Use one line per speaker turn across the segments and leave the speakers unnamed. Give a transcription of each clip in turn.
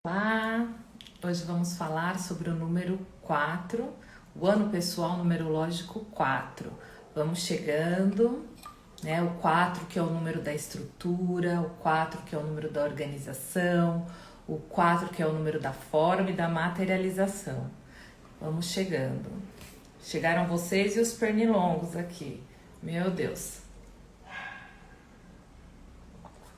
Olá! Hoje vamos falar sobre o número 4, o ano pessoal numerológico 4. Vamos chegando, né? O 4 que é o número da estrutura, o 4 que é o número da organização, o 4 que é o número da forma e da materialização. Vamos chegando. Chegaram vocês e os pernilongos aqui. Meu Deus!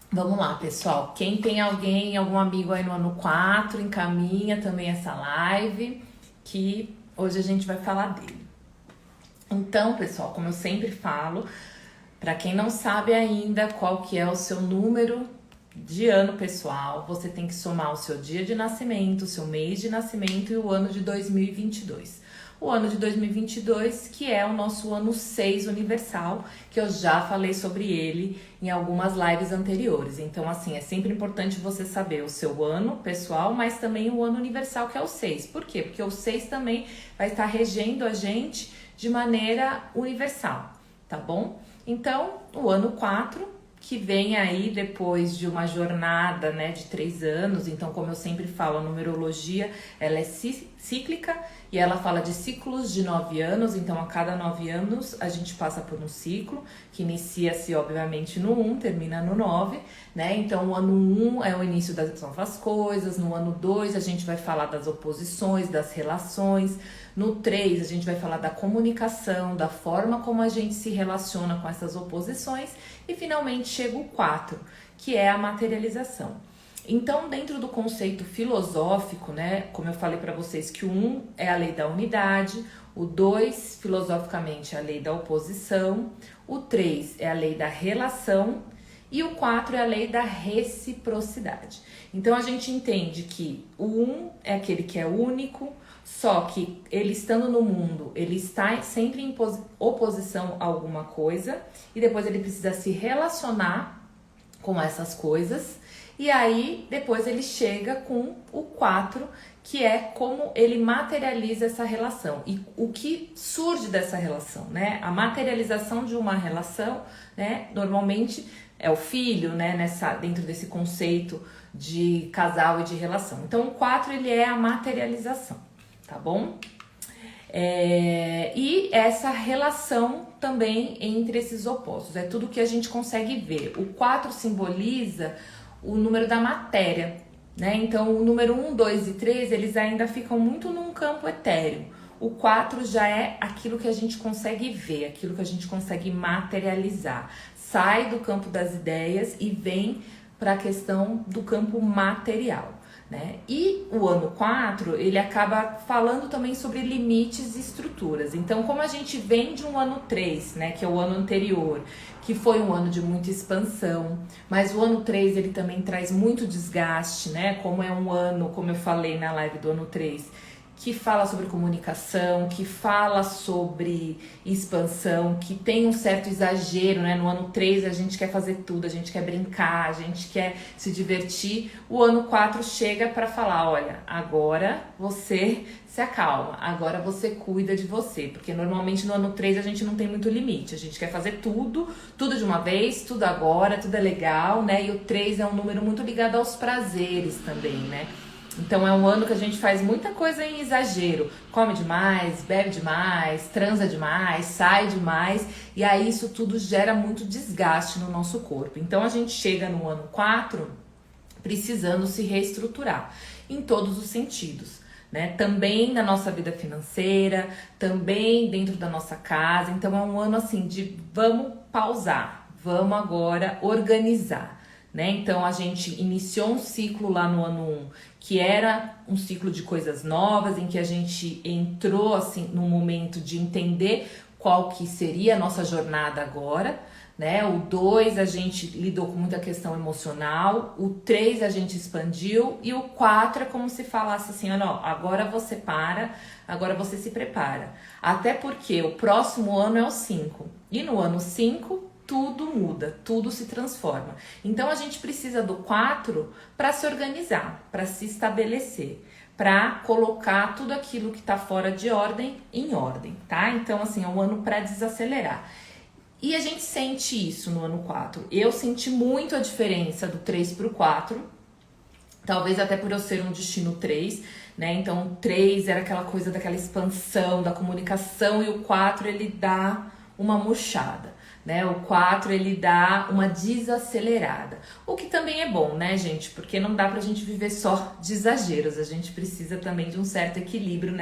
Vamos lá, pessoal. Quem tem algum amigo aí no ano 4, encaminha também essa live, que hoje a gente vai falar dele. Então, pessoal, como eu sempre falo, para quem não sabe ainda qual que é o seu número de ano pessoal, você tem que somar o seu dia de nascimento, o seu mês de nascimento e o ano de 2022. O ano de 2022, que é o nosso ano 6 universal, que eu já falei sobre ele em algumas lives anteriores. Então, assim, é sempre importante você saber o seu ano pessoal, mas também o ano universal, que é o 6. Por quê? Porque o 6 também vai estar regendo a gente de maneira universal, tá bom? Então, o ano 4, que vem aí depois de uma jornada, né, de 3 anos. Então, como eu sempre falo, a numerologia, ela é cíclica e ela fala de ciclos de 9 anos. Então, a cada 9 anos, a gente passa por um ciclo que inicia-se, obviamente, no 1, termina no 9, né? Então, o ano 1 é o início das novas coisas. No ano 2, a gente vai falar das oposições, das relações. No 3, a gente vai falar da comunicação, da forma como a gente se relaciona com essas oposições. E finalmente chega o 4, que é a materialização. Então, dentro do conceito filosófico, né, como eu falei para vocês, que o 1 é a lei da unidade, o 2, filosoficamente, é a lei da oposição, o 3 é a lei da relação e o 4 é a lei da reciprocidade. Então, a gente entende que o 1 é aquele que é único, só que ele estando no mundo, ele está sempre em oposição a alguma coisa e depois ele precisa se relacionar com essas coisas. E aí, depois ele chega com o 4, que é como ele materializa essa relação. E o que surge dessa relação, né? A materialização de uma relação, né? Normalmente é o filho, né? Dentro desse conceito de casal e de relação. Então, o 4, ele é a materialização, tá bom? E essa relação também entre esses opostos. É tudo que a gente consegue ver. O 4 simboliza o número da matéria, né? Então, o número 1, 2 e 3, eles ainda ficam muito num campo etéreo. O 4 já é aquilo que a gente consegue ver, aquilo que a gente consegue materializar. Sai do campo das ideias e vem para a questão do campo material, né? E o ano 4, ele acaba falando também sobre limites e estruturas. Então, como a gente vem de um ano 3, né, que é o ano anterior, que foi um ano de muita expansão, mas o ano 3 ele também traz muito desgaste, né? Como é um ano, como eu falei na live do ano 3, que fala sobre comunicação, que fala sobre expansão, que tem um certo exagero, né? No ano 3 a gente quer fazer tudo, a gente quer brincar, a gente quer se divertir. O ano 4 chega para falar, olha, agora você se acalma, agora você cuida de você, porque normalmente no ano 3 a gente não tem muito limite, a gente quer fazer tudo de uma vez, tudo agora, tudo é legal, né? E o 3 é um número muito ligado aos prazeres também, né? Então é um ano que a gente faz muita coisa em exagero, come demais, bebe demais, transa demais, sai demais, e aí isso tudo gera muito desgaste no nosso corpo. Então a gente chega no ano 4 precisando se reestruturar em todos os sentidos, né? Também na nossa vida financeira, também dentro da nossa casa. Então é um ano assim de vamos pausar, vamos agora organizar, né? Então a gente iniciou um ciclo lá no ano 1, que era um ciclo de coisas novas, em que a gente entrou assim num momento de entender qual que seria a nossa jornada agora, né? O 2 a gente lidou com muita questão emocional, o 3 a gente expandiu e o 4 é como se falasse assim, olha, ó, agora você para, agora você se prepara. Até porque o próximo ano é o 5 e no ano 5 tudo muda, tudo se transforma. Então a gente precisa do 4 para se organizar, para se estabelecer, para colocar tudo aquilo que está fora de ordem em ordem, tá? Então assim, é um ano para desacelerar. E a gente sente isso no ano 4. Eu senti muito a diferença do 3 para o 4, Talvez até por eu ser um destino 3, né? Então, o 3 era aquela coisa daquela expansão, da comunicação, e o 4 ele dá uma murchada, né? O 4 ele dá uma desacelerada. O que também é bom, né, gente? Porque não dá pra gente viver só de exageros, a gente precisa também de um certo equilíbrio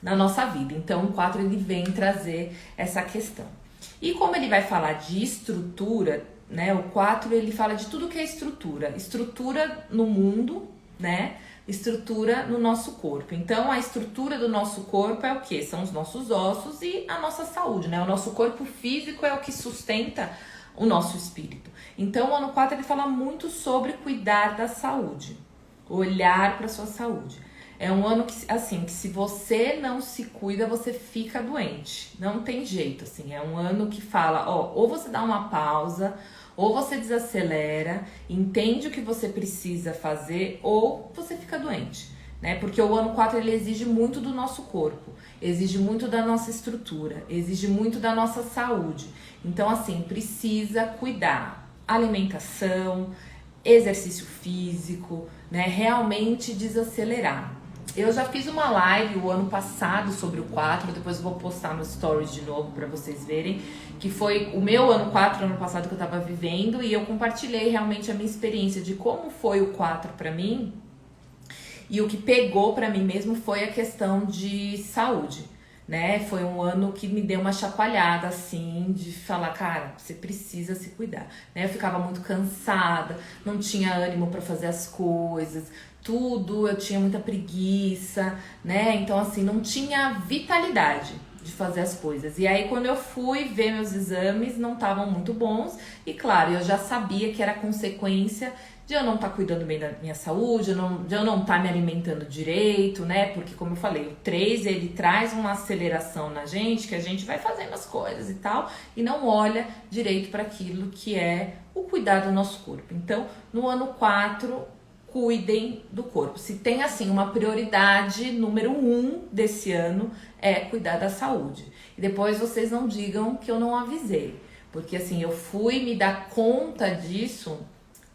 na nossa vida. Então, o 4 ele vem trazer essa questão. E como ele vai falar de estrutura, né? O 4 ele fala de tudo que é estrutura. Estrutura no mundo, né? Estrutura no nosso corpo. Então, a estrutura do nosso corpo é o quê? São os nossos ossos e a nossa saúde, né? O nosso corpo físico é o que sustenta o nosso espírito. Então, o ano 4 ele fala muito sobre cuidar da saúde, olhar para a sua saúde. É um ano que, assim, que se você não se cuida, você fica doente. Não tem jeito, assim. É um ano que fala, ó, ou você dá uma pausa, ou você desacelera, entende o que você precisa fazer, ou você fica doente, né? Porque o ano 4 ele exige muito do nosso corpo, exige muito da nossa estrutura, exige muito da nossa saúde. Então, assim, precisa cuidar. Alimentação, exercício físico, né? Realmente desacelerar. Eu já fiz uma live o ano passado sobre o 4, depois eu vou postar no Stories de novo para vocês verem, que foi o meu ano 4, ano passado, que eu tava vivendo, e eu compartilhei realmente a minha experiência de como foi o 4 para mim, e o que pegou para mim mesmo foi a questão de saúde, né? Foi um ano que me deu uma chacoalhada, assim, de falar, cara, você precisa se cuidar, né? Eu ficava muito cansada, não tinha ânimo para fazer as coisas, tudo, eu tinha muita preguiça, né? Então, assim, não tinha vitalidade de fazer as coisas. E aí, quando eu fui ver meus exames, não estavam muito bons. E, claro, eu já sabia que era consequência de eu não estar cuidando bem da minha saúde, de eu não estar me alimentando direito, né? Porque, como eu falei, o 3, ele traz uma aceleração na gente, que a gente vai fazendo as coisas e tal, e não olha direito para aquilo que é o cuidar do nosso corpo. Então, no ano 4... cuidem do corpo. Se tem, assim, uma prioridade número 1 desse ano é cuidar da saúde. E depois vocês não digam que eu não avisei. Porque, assim, eu fui me dar conta disso,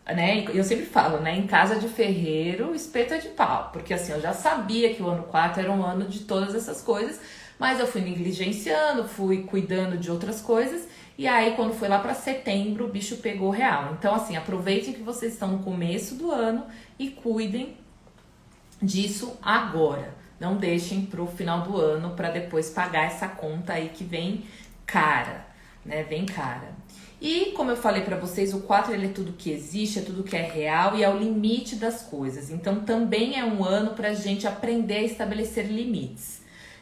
né? Eu sempre falo, né? Em casa de ferreiro, espeto é de pau. Porque, assim, eu já sabia que o ano 4 era um ano de todas essas coisas, mas eu fui negligenciando, fui cuidando de outras coisas. E aí, quando foi lá para setembro, o bicho pegou real. Então, assim, aproveitem que vocês estão no começo do ano e cuidem disso agora. Não deixem pro final do ano para depois pagar essa conta aí que vem cara, né? Vem cara. E, como eu falei para vocês, o 4 ele é tudo que existe, é tudo que é real e é o limite das coisas. Então, também é um ano pra gente aprender a estabelecer limites.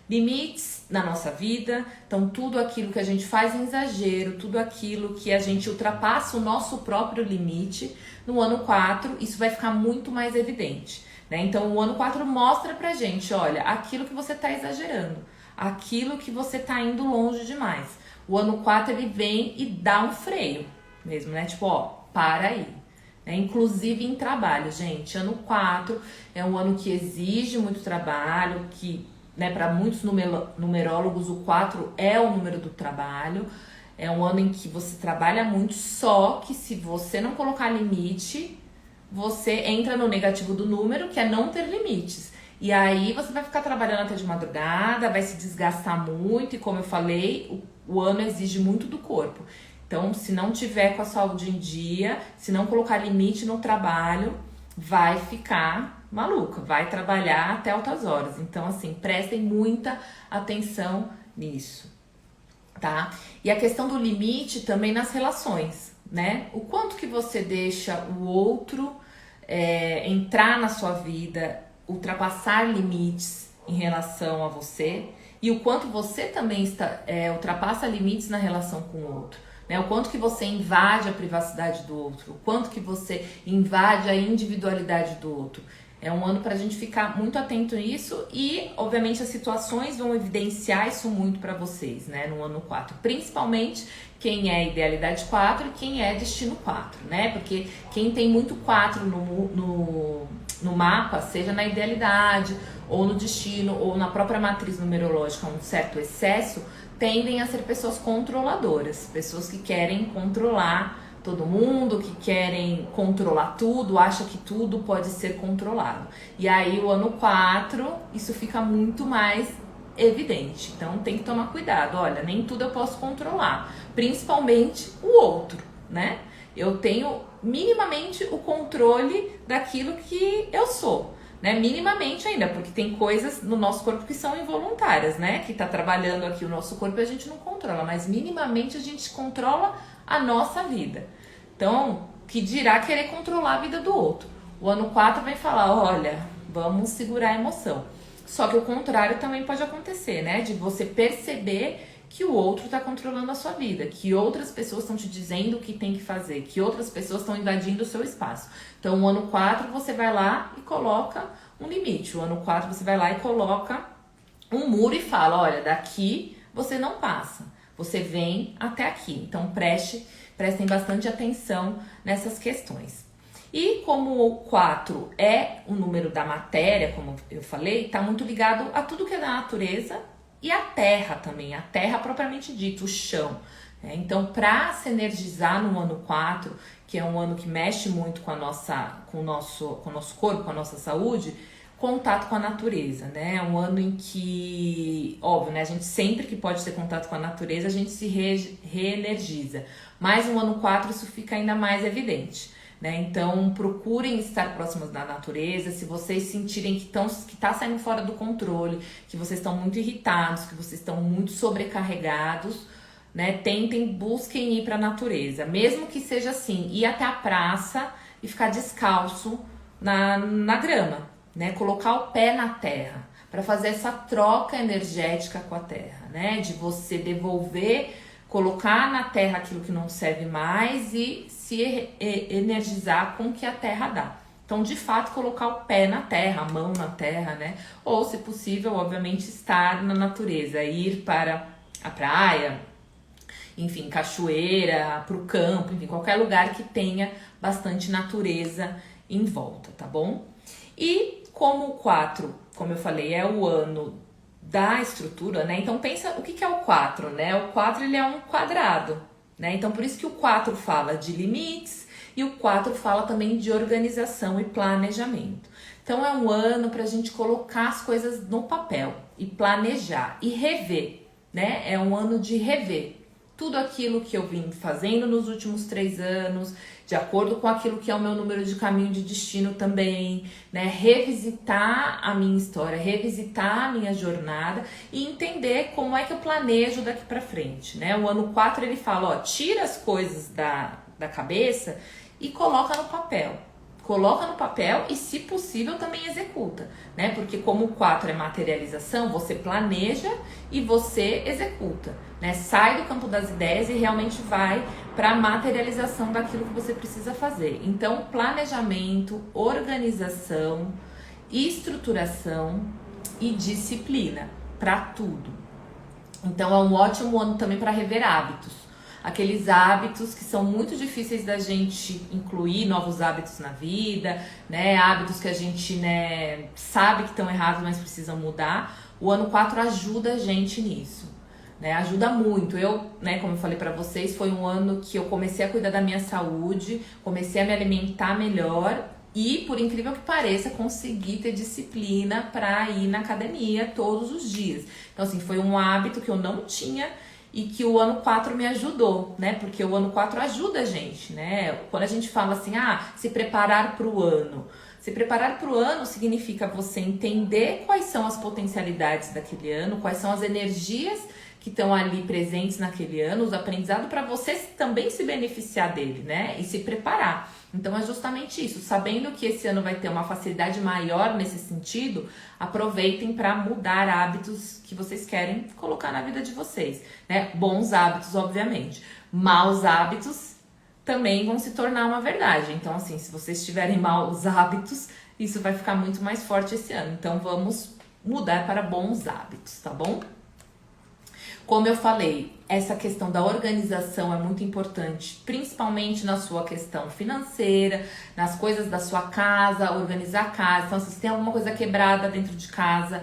Limites na nossa vida, então tudo aquilo que a gente faz em exagero, tudo aquilo que a gente ultrapassa o nosso próprio limite, no ano 4 isso vai ficar muito mais evidente, né? Então o ano 4 mostra pra gente, olha, aquilo que você tá exagerando, aquilo que você tá indo longe demais. O ano 4 ele vem e dá um freio mesmo, né? Tipo, ó, para aí. Inclusive em trabalho, gente. Ano 4 é um ano que exige muito trabalho, que, né, para muitos numerólogos, o 4 é o número do trabalho. É um ano em que você trabalha muito, só que se você não colocar limite, você entra no negativo do número, que é não ter limites. E aí você vai ficar trabalhando até de madrugada, vai se desgastar muito, e como eu falei, o ano exige muito do corpo. Então, se não tiver com a saúde em dia, se não colocar limite no trabalho, vai ficar maluca, vai trabalhar até altas horas. Então, assim, prestem muita atenção nisso, tá? E a questão do limite também nas relações, né? O quanto que você deixa o outro entrar na sua vida, ultrapassar limites em relação a você, e o quanto você também ultrapassa limites na relação com o outro. Né? O quanto que você invade a privacidade do outro, o quanto que você invade a individualidade do outro. É um ano para a gente ficar muito atento nisso e, obviamente, as situações vão evidenciar isso muito para vocês, né, no ano 4. Principalmente quem é idealidade 4 e quem é destino 4, né? Porque quem tem muito 4 no mapa, seja na idealidade, ou no destino, ou na própria matriz numerológica, um certo excesso, tendem a ser pessoas controladoras, pessoas que querem controlar todo mundo, que querem controlar tudo, acha que tudo pode ser controlado. E aí o ano 4, isso fica muito mais evidente. Então tem que tomar cuidado. Olha, nem tudo eu posso controlar, principalmente o outro, né? Eu tenho minimamente o controle daquilo que eu sou, né? Minimamente ainda, porque tem coisas no nosso corpo que são involuntárias, né? Que tá trabalhando aqui o nosso corpo e a gente não controla, mas minimamente a gente controla a nossa vida. Então, que dirá querer controlar a vida do outro? O ano 4 vem falar, olha, vamos segurar a emoção. Só que o contrário também pode acontecer, né? De você perceber que o outro está controlando a sua vida, que outras pessoas estão te dizendo o que tem que fazer, que outras pessoas estão invadindo o seu espaço. Então, o ano 4 você vai lá e coloca um limite. O ano 4 você vai lá e coloca um muro e fala, olha, daqui você não passa, você vem até aqui. Então, prestem bastante atenção nessas questões. E como o 4 é o número da matéria, como eu falei, está muito ligado a tudo que é da natureza e a terra também, a terra propriamente dita, o chão. Então, para se energizar no ano 4, que é um ano que mexe muito com o nosso corpo, com a nossa saúde, contato com a natureza, né? É um ano em que, óbvio, né? A gente sempre que pode ter contato com a natureza, a gente se reenergiza. Mas no ano 4 isso fica ainda mais evidente, né? Então, procurem estar próximos da natureza. Se vocês sentirem que tá saindo fora do controle, que vocês estão muito irritados, que vocês estão muito sobrecarregados, né? Busquem ir para a natureza, mesmo que seja assim, ir até a praça e ficar descalço na grama, né? Colocar o pé na terra, para fazer essa troca energética com a terra, né? De você devolver, colocar na terra aquilo que não serve mais e se energizar com o que a terra dá. Então, de fato, colocar o pé na terra, a mão na terra, né? Ou, se possível, obviamente, estar na natureza, ir para a praia, enfim, cachoeira, para o campo, enfim, qualquer lugar que tenha bastante natureza em volta, tá bom? E como o 4, como eu falei, é o ano da estrutura, né? Então pensa o que é o 4, né? O 4 ele é um quadrado, né? Então por isso que o 4 fala de limites e o 4 fala também de organização e planejamento. Então é um ano para a gente colocar as coisas no papel e planejar e rever, né? É um ano de rever tudo aquilo que eu vim fazendo nos últimos 3 anos, de acordo com aquilo que é o meu número de caminho de destino também, né? Revisitar a minha história, revisitar a minha jornada e entender como é que eu planejo daqui pra frente, né? O ano 4 ele fala, ó, tira as coisas da cabeça e coloca no papel. Coloca no papel e, se possível, também executa, né? Porque como o 4 é materialização, você planeja e você executa, né? Sai do campo das ideias e realmente vai para a materialização daquilo que você precisa fazer. Então, planejamento, organização, estruturação e disciplina para tudo. Então, é um ótimo ano também para rever hábitos. Aqueles hábitos que são muito difíceis da gente incluir, novos hábitos na vida, né? Hábitos que a gente, né, sabe que estão errados, mas precisam mudar. O ano 4 ajuda a gente nisso, né? Ajuda muito. Eu, né, como eu falei pra vocês, foi um ano que eu comecei a cuidar da minha saúde, comecei a me alimentar melhor e, por incrível que pareça, consegui ter disciplina pra ir na academia todos os dias. Então, assim, foi um hábito que eu não tinha e que o ano 4 me ajudou, né? Porque o ano 4 ajuda a gente, né? Quando a gente fala assim, se preparar para o ano. Se preparar para o ano significa você entender quais são as potencialidades daquele ano, quais são as energias que estão ali presentes naquele ano, os aprendizados para você também se beneficiar dele, né? E se preparar. Então é justamente isso, sabendo que esse ano vai ter uma facilidade maior nesse sentido, aproveitem para mudar hábitos que vocês querem colocar na vida de vocês, né? Bons hábitos, obviamente. Maus hábitos também vão se tornar uma verdade. Então, assim, se vocês tiverem maus hábitos, isso vai ficar muito mais forte esse ano. Então, vamos mudar para bons hábitos, tá bom? Como eu falei, essa questão da organização é muito importante, principalmente na sua questão financeira, nas coisas da sua casa, organizar a casa. Então, se tem alguma coisa quebrada dentro de casa,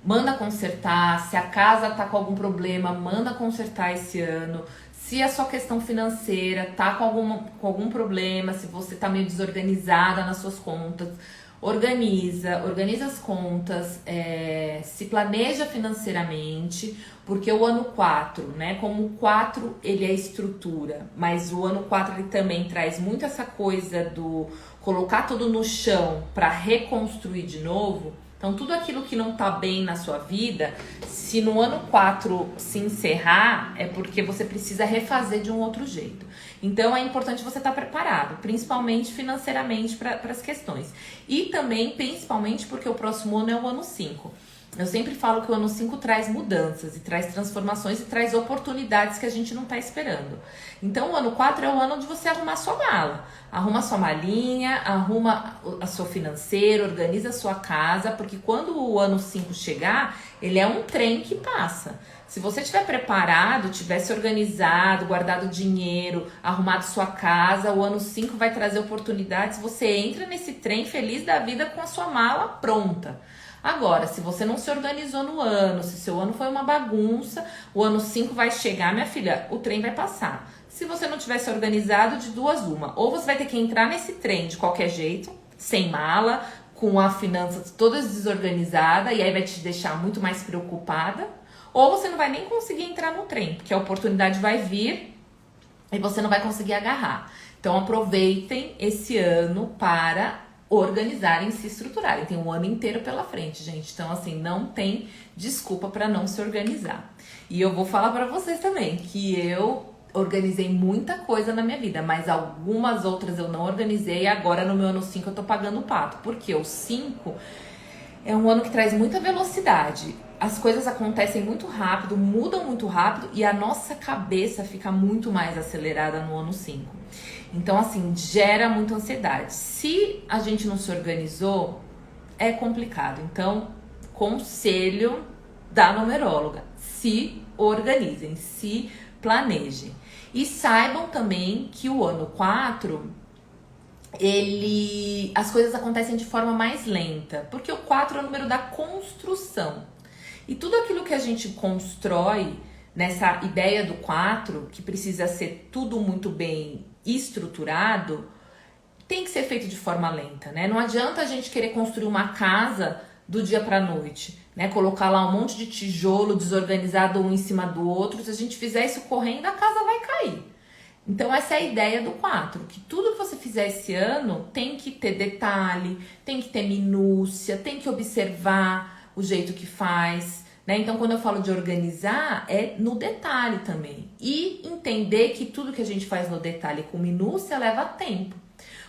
manda consertar. Se a casa tá com algum problema, manda consertar esse ano. Se a sua questão financeira tá com algum problema, se você tá meio desorganizada nas suas contas, organiza as contas, se planeja financeiramente, porque o ano 4, né, como o 4 ele é estrutura, mas o ano 4 ele também traz muito essa coisa do colocar tudo no chão para reconstruir de novo. Então tudo aquilo que não tá bem na sua vida, se no ano 4 se encerrar, é porque você precisa refazer de um outro jeito. Então é importante você estar preparado, principalmente financeiramente para as questões. E também, principalmente, porque o próximo ano é o ano 5. Eu sempre falo que o ano 5 traz mudanças e traz transformações e traz oportunidades que a gente não está esperando. Então o ano 4 é o ano de você arrumar sua mala. Arruma sua malinha, arruma a seu financeiro, organiza a sua casa, porque quando o ano 5 chegar, ele é um trem que passa. Se você estiver preparado, tivesse organizado, guardado dinheiro, arrumado sua casa, o ano 5 vai trazer oportunidades, você entra nesse trem feliz da vida com a sua mala pronta. Agora, se você não se organizou no ano, se seu ano foi uma bagunça, o ano 5 vai chegar, minha filha, o trem vai passar. Se você não tivesse organizado, de duas uma. Ou você vai ter que entrar nesse trem de qualquer jeito, sem mala, com a finança toda desorganizada, e aí vai te deixar muito mais preocupada. Ou você não vai nem conseguir entrar no trem, porque a oportunidade vai vir e você não vai conseguir agarrar. Então aproveitem esse ano para organizarem, se estruturarem. Tem um ano inteiro pela frente, gente. Então, assim, não tem desculpa para não se organizar. E eu vou falar para vocês também que eu organizei muita coisa na minha vida, mas algumas outras eu não organizei. E agora no meu ano 5 eu tô pagando o pato. Porque o 5 é um ano que traz muita velocidade. As coisas acontecem muito rápido, mudam muito rápido e a nossa cabeça fica muito mais acelerada no ano 5. Então, assim, gera muita ansiedade. Se a gente não se organizou, é complicado. Então, conselho da numeróloga: se organizem, se planejem. E saibam também que o ano 4, as coisas acontecem de forma mais lenta, porque o 4 é o número da construção. E tudo aquilo que a gente constrói nessa ideia do 4, que precisa ser tudo muito bem estruturado, tem que ser feito de forma lenta, né? Não adianta a gente querer construir uma casa do dia para a noite, né? Colocar lá um monte de tijolo desorganizado um em cima do outro. Se a gente fizer isso correndo, a casa vai cair. Então essa é a ideia do 4, que tudo que você fizer esse ano tem que ter detalhe, tem que ter minúcia, tem que observar o jeito que faz, né? Então quando eu falo de organizar, é no detalhe também. E entender que tudo que a gente faz no detalhe com minúcia leva tempo.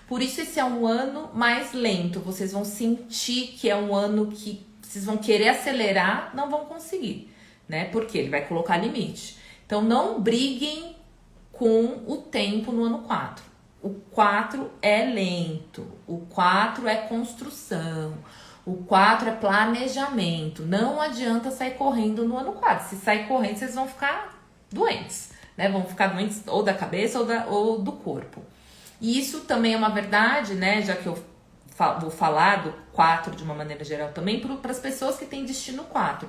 Por isso esse é um ano mais lento, vocês vão sentir que é um ano que vocês vão querer acelerar, não vão conseguir, né? Porque ele vai colocar limite. Então não briguem com o tempo no ano 4. O 4 é lento, o 4 é construção, o 4 é planejamento. Não adianta sair correndo no ano 4. Se sair correndo, vocês vão ficar doentes, né? Vão ficar doentes ou da cabeça ou do corpo. E isso também é uma verdade, né? Já que eu vou falar do 4 de uma maneira geral também, para as pessoas que têm destino 4.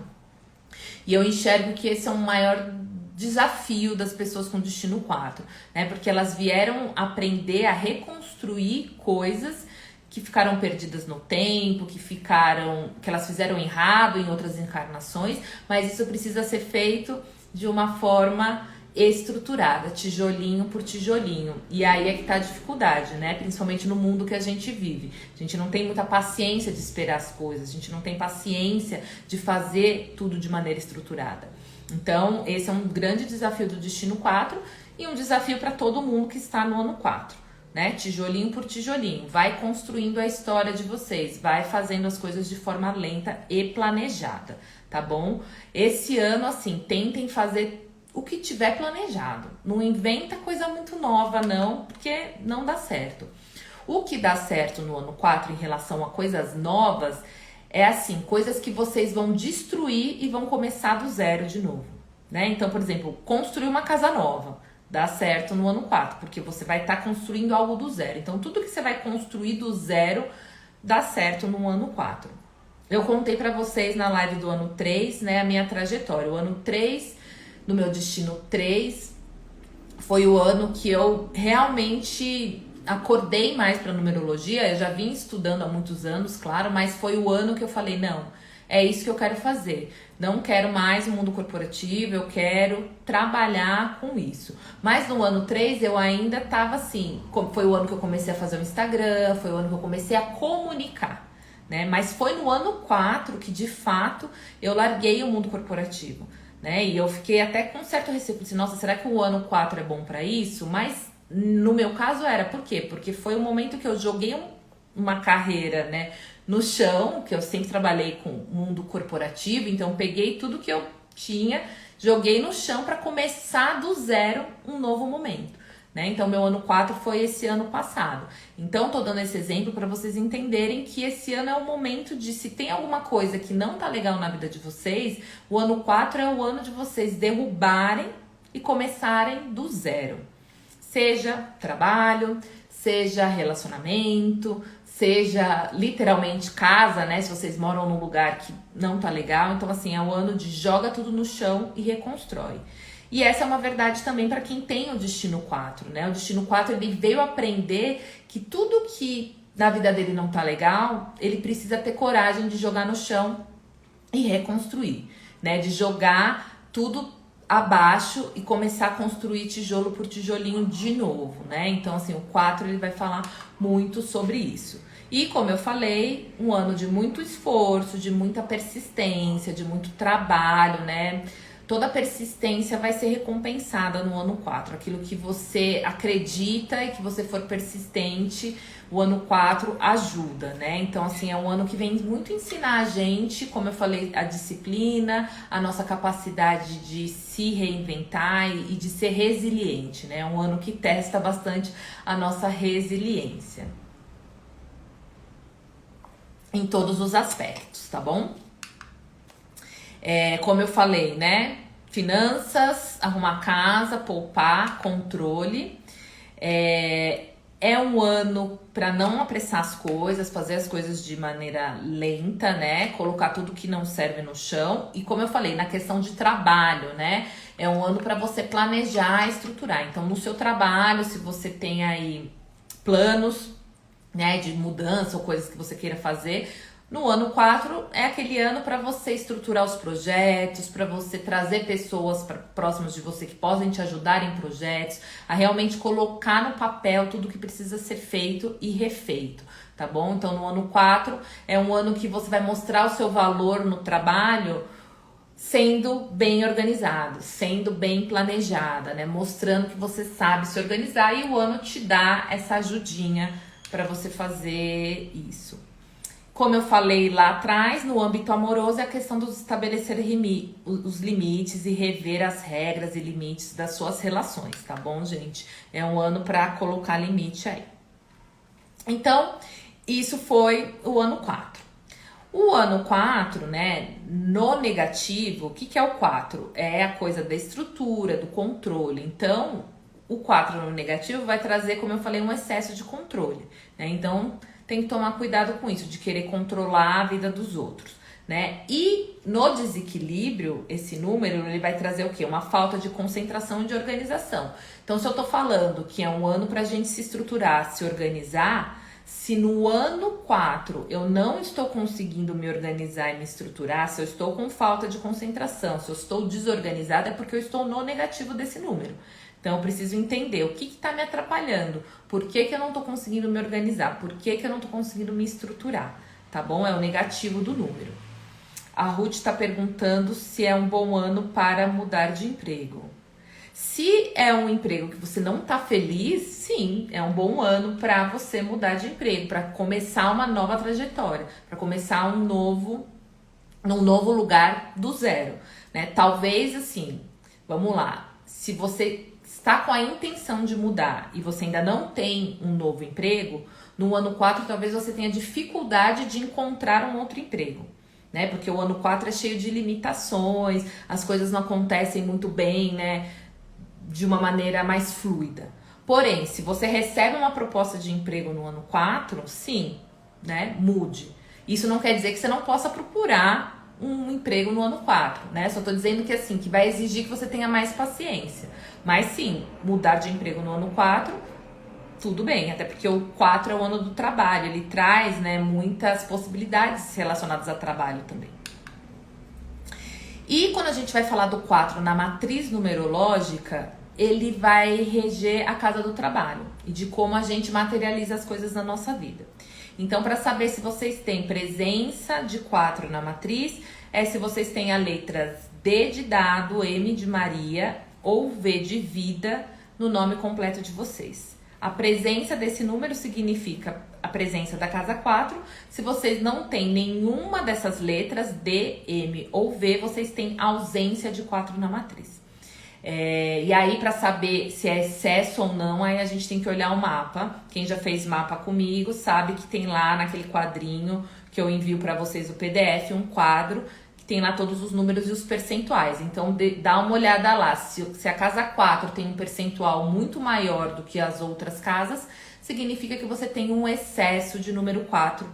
E eu enxergo que esse é um maior desafio das pessoas com destino 4, né? Porque elas vieram aprender a reconstruir coisas que ficaram perdidas no tempo, que elas fizeram errado em outras encarnações, mas isso precisa ser feito de uma forma estruturada, tijolinho por tijolinho. E aí é que tá a dificuldade, né? Principalmente no mundo que a gente vive. A gente não tem muita paciência de esperar as coisas, a gente não tem paciência de fazer tudo de maneira estruturada. Então, esse é um grande desafio do Destino 4 e um desafio para todo mundo que está no ano 4, né? Tijolinho por tijolinho. Vai construindo a história de vocês, vai fazendo as coisas de forma lenta e planejada, tá bom? Esse ano, assim, tentem fazer o que tiver planejado. Não inventa coisa muito nova, não, porque não dá certo. O que dá certo no ano 4 em relação a coisas novas é assim, coisas que vocês vão destruir e vão começar do zero de novo, né? Então, por exemplo, construir uma casa nova dá certo no ano 4, porque você vai estar construindo algo do zero. Então, tudo que você vai construir do zero dá certo no ano 4. Eu contei pra vocês na live do ano 3, né, a minha trajetória. O ano 3, no meu destino 3, foi o ano que eu realmente acordei mais para numerologia. Eu já vim estudando há muitos anos, claro, mas foi o ano que eu falei, não, é isso que eu quero fazer. Não quero mais o mundo corporativo, eu quero trabalhar com isso. Mas no ano 3 eu ainda estava assim, foi o ano que eu comecei a fazer o Instagram, foi o ano que eu comecei a comunicar, né? Mas foi no ano 4 que de fato eu larguei o mundo corporativo, né? E eu fiquei até com certo receio, assim, nossa, será que o ano 4 é bom para isso? Mas no meu caso era, por quê? Porque foi o momento que eu joguei uma carreira, né, no chão, que eu sempre trabalhei com mundo corporativo, então peguei tudo que eu tinha, joguei no chão para começar do zero um novo momento, né? Então meu ano 4 foi esse ano passado. Então tô dando esse exemplo para vocês entenderem que esse ano é o momento de, se tem alguma coisa que não tá legal na vida de vocês, o ano 4 é o ano de vocês derrubarem e começarem do zero. Seja trabalho, seja relacionamento, seja literalmente casa, né? Se vocês moram num lugar que não tá legal. Então, assim, é o ano de joga tudo no chão e reconstrói. E essa é uma verdade também para quem tem o destino 4, né? O destino 4, ele veio aprender que tudo que na vida dele não tá legal, ele precisa ter coragem de jogar no chão e reconstruir, né? De jogar tudo abaixo e começar a construir tijolo por tijolinho de novo, né? Então, assim, o 4 ele vai falar muito sobre isso. E, como eu falei, um ano de muito esforço, de muita persistência, de muito trabalho, né? Toda persistência vai ser recompensada no ano 4. Aquilo que você acredita e que você for persistente, o ano 4 ajuda, né? Então, assim, é um ano que vem muito ensinar a gente, como eu falei, a disciplina, a nossa capacidade de se reinventar e de ser resiliente, né? É um ano que testa bastante a nossa resiliência em todos os aspectos, tá bom? Como eu falei, né? Finanças, arrumar casa, poupar, controle. É um ano para não apressar as coisas, fazer as coisas de maneira lenta, né? Colocar tudo que não serve no chão. E como eu falei, na questão de trabalho, né? É um ano para você planejar, estruturar. Então, no seu trabalho, se você tem aí planos, né, de mudança ou coisas que você queira fazer, no ano 4 é aquele ano para você estruturar os projetos, para você trazer pessoas próximas de você que podem te ajudar em projetos, a realmente colocar no papel tudo que precisa ser feito e refeito, tá bom? Então, no ano 4 é um ano que você vai mostrar o seu valor no trabalho sendo bem organizado, sendo bem planejada, né? Mostrando que você sabe se organizar, e o ano te dá essa ajudinha para você fazer isso. Como eu falei lá atrás, no âmbito amoroso é a questão de estabelecer os limites e rever as regras e limites das suas relações, tá bom, gente? É um ano para colocar limite aí. Então, isso foi o ano 4. O ano 4, né, no negativo, o que é o 4? É a coisa da estrutura, do controle. Então, o 4 no negativo vai trazer, como eu falei, um excesso de controle, né? Então, tem que tomar cuidado com isso, de querer controlar a vida dos outros, né? E no desequilíbrio, esse número, ele vai trazer o quê? Uma falta de concentração e de organização. Então, se eu tô falando que é um ano pra gente se estruturar, se organizar, se no ano 4 eu não estou conseguindo me organizar e me estruturar, se eu estou com falta de concentração, se eu estou desorganizada, é porque eu estou no negativo desse número. Então, eu preciso entender o que está me atrapalhando, por que eu não estou conseguindo me organizar, por que eu não estou conseguindo me estruturar, tá bom? É o negativo do número. A Ruth está perguntando se é um bom ano para mudar de emprego. Se é um emprego que você não está feliz, sim, é um bom ano para você mudar de emprego, para começar uma nova trajetória, para começar num novo lugar do zero, né? Talvez assim, vamos lá, se você está com a intenção de mudar e você ainda não tem um novo emprego, no ano 4 talvez você tenha dificuldade de encontrar um outro emprego, né? Porque o ano 4 é cheio de limitações, as coisas não acontecem muito bem, né? De uma maneira mais fluida. Porém, se você recebe uma proposta de emprego no ano 4, sim, né? Mude. Isso não quer dizer que você não possa procurar um emprego no ano 4, né? Só tô dizendo que assim, que vai exigir que você tenha mais paciência. Mas sim, mudar de emprego no ano 4, tudo bem, até porque o 4 é o ano do trabalho, ele traz, né, muitas possibilidades relacionadas a trabalho também. E quando a gente vai falar do 4 na matriz numerológica, ele vai reger a casa do trabalho e de como a gente materializa as coisas na nossa vida. Então, para saber se vocês têm presença de 4 na matriz, é se vocês têm as letras D de dado, M de Maria ou V de vida no nome completo de vocês. A presença desse número significa a presença da casa 4. Se vocês não têm nenhuma dessas letras, D, M ou V, vocês têm ausência de 4 na matriz. E aí, para saber se é excesso ou não, aí a gente tem que olhar o mapa. Quem já fez mapa comigo sabe que tem lá naquele quadrinho que eu envio para vocês o PDF, um quadro que tem lá todos os números e os percentuais. Então, dá uma olhada lá. Se a casa 4 tem um percentual muito maior do que as outras casas, significa que você tem um excesso de número 4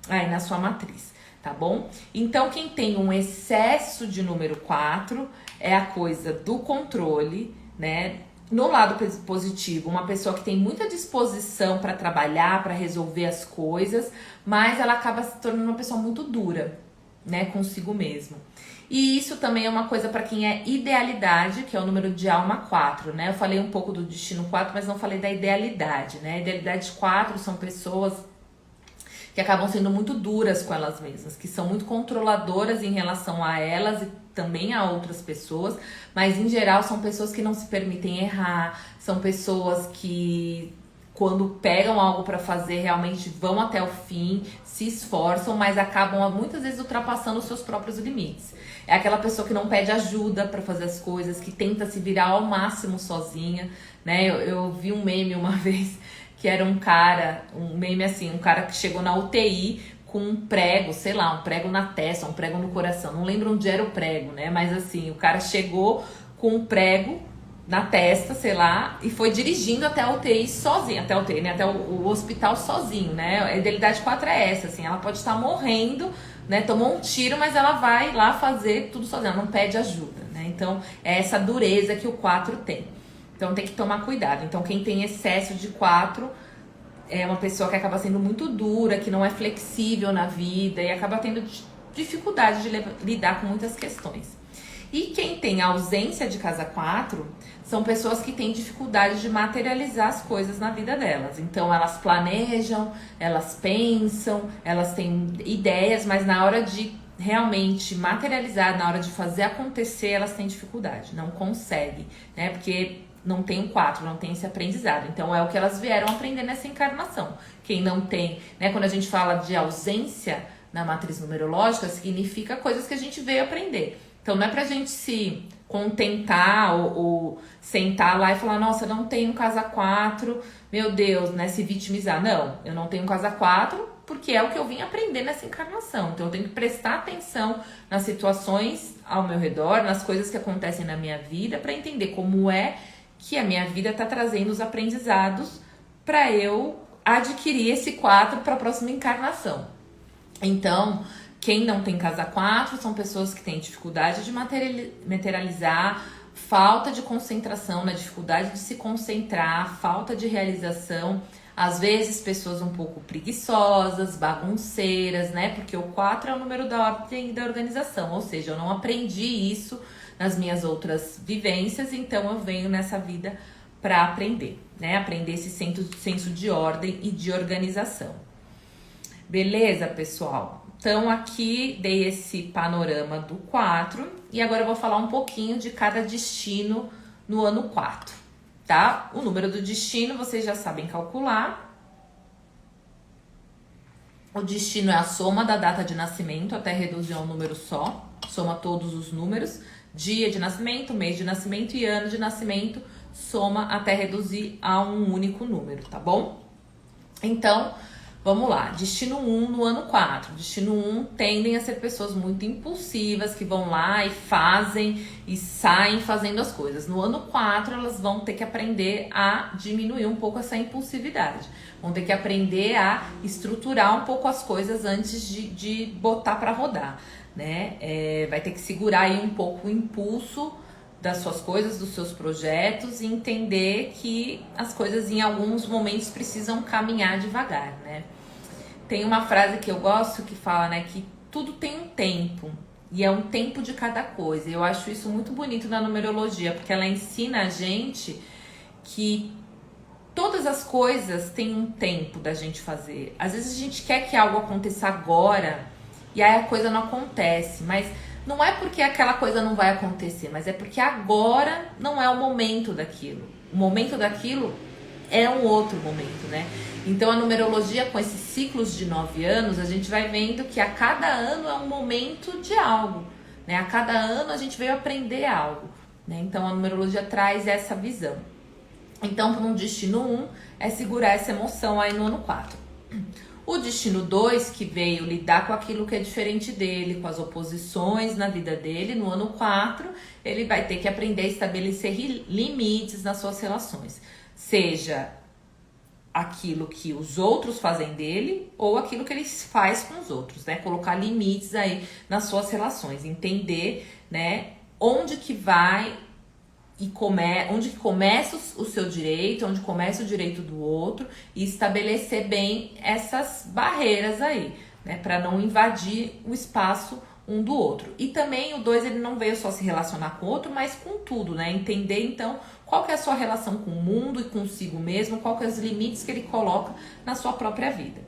aí na sua matriz, tá bom? Então, quem tem um excesso de número 4 é a coisa do controle, né? No lado positivo, uma pessoa que tem muita disposição para trabalhar, para resolver as coisas, mas ela acaba se tornando uma pessoa muito dura, né, consigo mesmo. E isso também é uma coisa para quem é idealidade, que é o número de alma 4, né? Eu falei um pouco do destino 4, mas não falei da idealidade, né? Idealidade 4 são pessoas que acabam sendo muito duras com elas mesmas, que são muito controladoras em relação a elas e também a outras pessoas, mas em geral são pessoas que não se permitem errar, são pessoas que quando pegam algo para fazer realmente vão até o fim, se esforçam, mas acabam muitas vezes ultrapassando os seus próprios limites. É aquela pessoa que não pede ajuda para fazer as coisas, que tenta se virar ao máximo sozinha, né? Eu vi um meme uma vez que era um cara que chegou na UTI com um prego, sei lá, um prego na testa, um prego no coração. Não lembro onde era o prego, né? Mas assim, o cara chegou com um prego na testa, sei lá, e foi dirigindo até a UTI sozinho, até a UTI, né? Até o hospital sozinho, né? A idealidade 4 é essa, assim, ela pode estar morrendo, né? Tomou um tiro, mas ela vai lá fazer tudo sozinha, ela não pede ajuda, né? Então, é essa dureza que o 4 tem. Então, tem que tomar cuidado. Então, quem tem excesso de 4 é uma pessoa que acaba sendo muito dura, que não é flexível na vida e acaba tendo dificuldade de lidar com muitas questões. E quem tem ausência de casa 4 são pessoas que têm dificuldade de materializar as coisas na vida delas. Então, elas planejam, elas pensam, elas têm ideias, mas na hora de realmente materializar, na hora de fazer acontecer, elas têm dificuldade, não conseguem, né? Porque não tem o 4, não tem esse aprendizado. Então, é o que elas vieram aprender nessa encarnação. Quem não tem, né? Quando a gente fala de ausência na matriz numerológica, significa coisas que a gente veio aprender. Então, não é pra gente se contentar ou sentar lá e falar, nossa, eu não tenho casa 4, meu Deus, né? Se vitimizar. Não, eu não tenho casa 4 porque é o que eu vim aprender nessa encarnação. Então, eu tenho que prestar atenção nas situações ao meu redor, nas coisas que acontecem na minha vida, para entender como é que a minha vida está trazendo os aprendizados para eu adquirir esse 4 para a próxima encarnação. Então, quem não tem casa 4 são pessoas que têm dificuldade de materializar, falta de concentração, né? Dificuldade de se concentrar, falta de realização. Às vezes, pessoas um pouco preguiçosas, bagunceiras, né? Porque o 4 é o número da ordem e da organização. Ou seja, eu não aprendi isso nas minhas outras vivências, então eu venho nessa vida para aprender, né? Aprender esse senso de ordem e de organização. Beleza, pessoal? Então, aqui dei esse panorama do 4 e agora eu vou falar um pouquinho de cada destino no ano 4, tá? O número do destino vocês já sabem calcular. O destino é a soma da data de nascimento até reduzir a um número só. Soma todos os números. Dia de nascimento, mês de nascimento e ano de nascimento. Soma até reduzir a um único número, tá bom? Então, Vamos lá, destino 1 no ano 4. Destino 1 tendem a ser pessoas muito impulsivas, que vão lá e fazem e saem fazendo as coisas. No ano 4, elas vão ter que aprender a diminuir um pouco essa impulsividade. Vão ter que aprender a estruturar um pouco as coisas antes de botar para rodar, né? Vai ter que segurar aí um pouco o impulso das suas coisas, dos seus projetos e entender que as coisas em alguns momentos precisam caminhar devagar, né? Tem uma frase que eu gosto que fala, né, que tudo tem um tempo e é um tempo de cada coisa. Eu acho isso muito bonito na numerologia, porque ela ensina a gente que todas as coisas têm um tempo da gente fazer. Às vezes a gente quer que algo aconteça agora e aí a coisa não acontece, mas não é porque aquela coisa não vai acontecer, mas é porque agora não é o momento daquilo. O momento daquilo é um outro momento, né? Então a numerologia, com esses ciclos de 9 anos, a gente vai vendo que a cada ano é um momento de algo, né? A cada ano a gente veio aprender algo, né? Então a numerologia traz essa visão. Então, para um destino 1, é segurar essa emoção aí no ano 4. O destino 2, que veio lidar com aquilo que é diferente dele, com as oposições na vida dele, no ano 4, ele vai ter que aprender a estabelecer limites nas suas relações. Seja aquilo que os outros fazem dele ou aquilo que ele faz com os outros, né? Colocar limites aí nas suas relações, entender, né, onde que vai e onde que começa o seu direito, onde começa o direito do outro e estabelecer bem essas barreiras aí, né, para não invadir o espaço um do outro. E também o 2, ele não veio só se relacionar com o outro, mas com tudo, né? Entender então qual que é a sua relação com o mundo e consigo mesmo, qual que é os limites que ele coloca na sua própria vida.